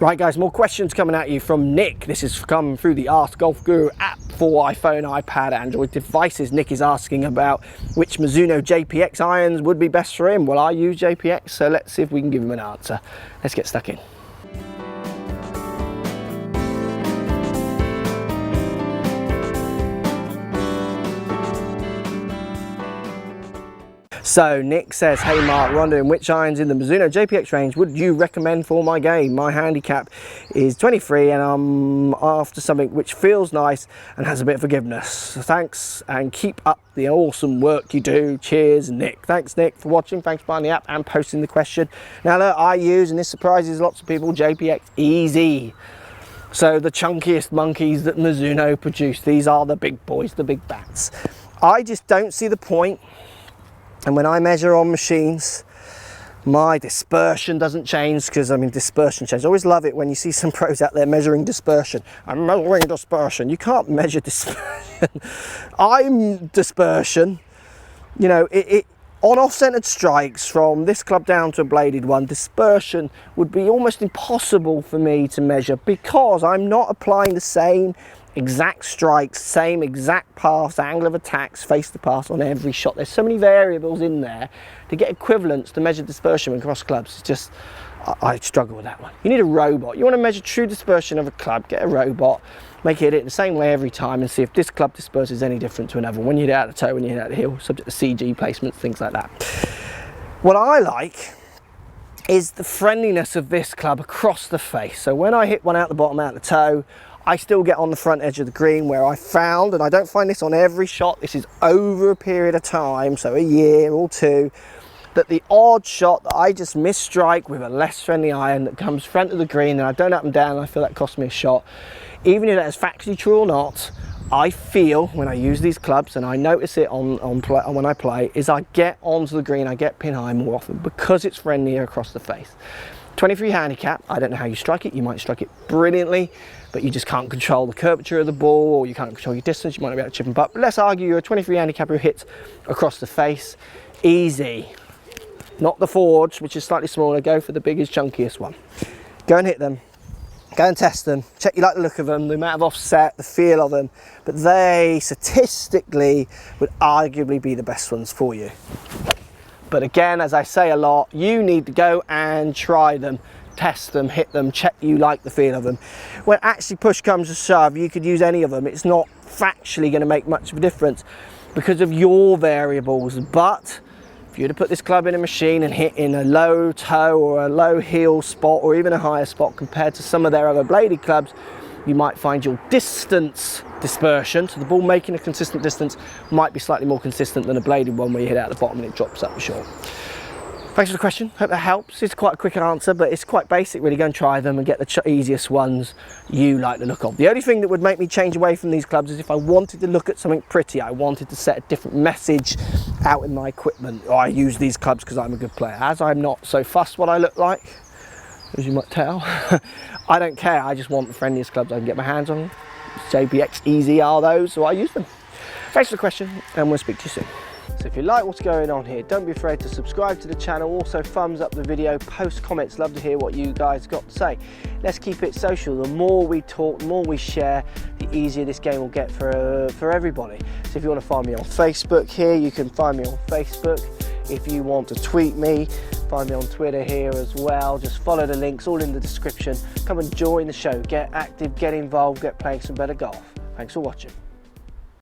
Right guys, more questions coming at you from Nick. This is come through the Ask Golf Guru app for iPhone, iPad, Android devices. Nick is asking about which Mizuno JPX irons would be best for him. Well, I use JPX, so let's see if we can give him an answer. Let's get stuck in. So Nick says, hey Mark, wondering which irons in the Mizuno JPX range would you recommend for my game? My handicap is 23 and I'm after something which feels nice and has a bit of forgiveness. Thanks and keep up the awesome work you do. Cheers, Nick. Thanks Nick for watching, thanks for buying the app and posting the question. Now look, I use, and this surprises lots of people, JPX EZ. So the chunkiest monkeys that Mizuno produce. These are the big boys, the big bats. I just don't see the point. And when I measure on machines, my dispersion doesn't change because, I mean, dispersion changes. I always love it when you see some pros out there measuring dispersion. I'm measuring dispersion. You can't measure dispersion. I'm dispersion. You know, on off-centered strikes from this club down to a bladed one, dispersion would be almost impossible for me to measure because I'm not applying the same exact strikes, same exact pass, angle of attacks, face to pass on every shot. There's so many variables in there to get equivalents to measure dispersion across clubs. It's just, I struggle with that one. You need a robot. You want to measure true dispersion of a club, get a robot, make it hit it the same way every time and see if this club disperses any different to another. When you hit out the toe, when you hit out the heel, subject to CG placements, things like that. What I like is the friendliness of this club across the face. So when I hit one out the bottom, out the toe, I still get on the front edge of the green where I found, and I don't find this on every shot, this is over a period of time, so a year or two, that the odd shot that I just misstrike with a less friendly iron that comes front of the green and I don't up and down and I feel that cost me a shot, even if that is factually true or not, I feel when I use these clubs, and I notice it when I play, is I get onto the green, I get pin high more often because it's friendlier across the face. 23 handicap, I don't know how you strike it. You might strike it brilliantly, but you just can't control the curvature of the ball, or you can't control your distance. You might not be able to chip and putt. But let's argue you're a 23 handicap who hits across the face. Easy. Not the forge, which is slightly smaller. Go for the biggest, chunkiest one. Go and hit them. Go and test them. Check you like the look of them, the amount of offset, the feel of them. But they, statistically, would arguably be the best ones for you. But again, as I say a lot, you need to go and try them, test them, hit them, check you like the feel of them. When actually push comes to shove, you could use any of them. It's not factually going to make much of a difference because of your variables. But if you were to put this club in a machine and hit in a low toe or a low heel spot or even a higher spot compared to some of their other bladed clubs, you might find your distance dispersion, so the ball making a consistent distance, might be slightly more consistent than a bladed one where you hit out the bottom and it drops up short. Thanks for the question, hope that helps. It's quite a quick answer, but it's quite basic really. Go and try them and get the easiest ones you like the look of. The only thing that would make me change away from these clubs is if I wanted to look at something pretty, I wanted to set a different message out in my equipment. I use these clubs because I'm a good player. As I'm not so fussed what I look like, as you might tell, I don't care. I just want the friendliest clubs I can get my hands on. JPX EZ are those, so I use them. Thanks for the question, and we'll speak to you soon. So if you like what's going on here, don't be afraid to subscribe to the channel. Also thumbs up the video, post comments. Love to hear what you guys got to say. Let's keep it social. The more we talk, the more we share, the easier this game will get for everybody. So if you want to find me on Facebook here, you can find me on Facebook. If you want to tweet me, find me on Twitter here as well. Just follow the links, all in the description. Come and join the show. Get active, get involved, get playing some better golf. Thanks for watching.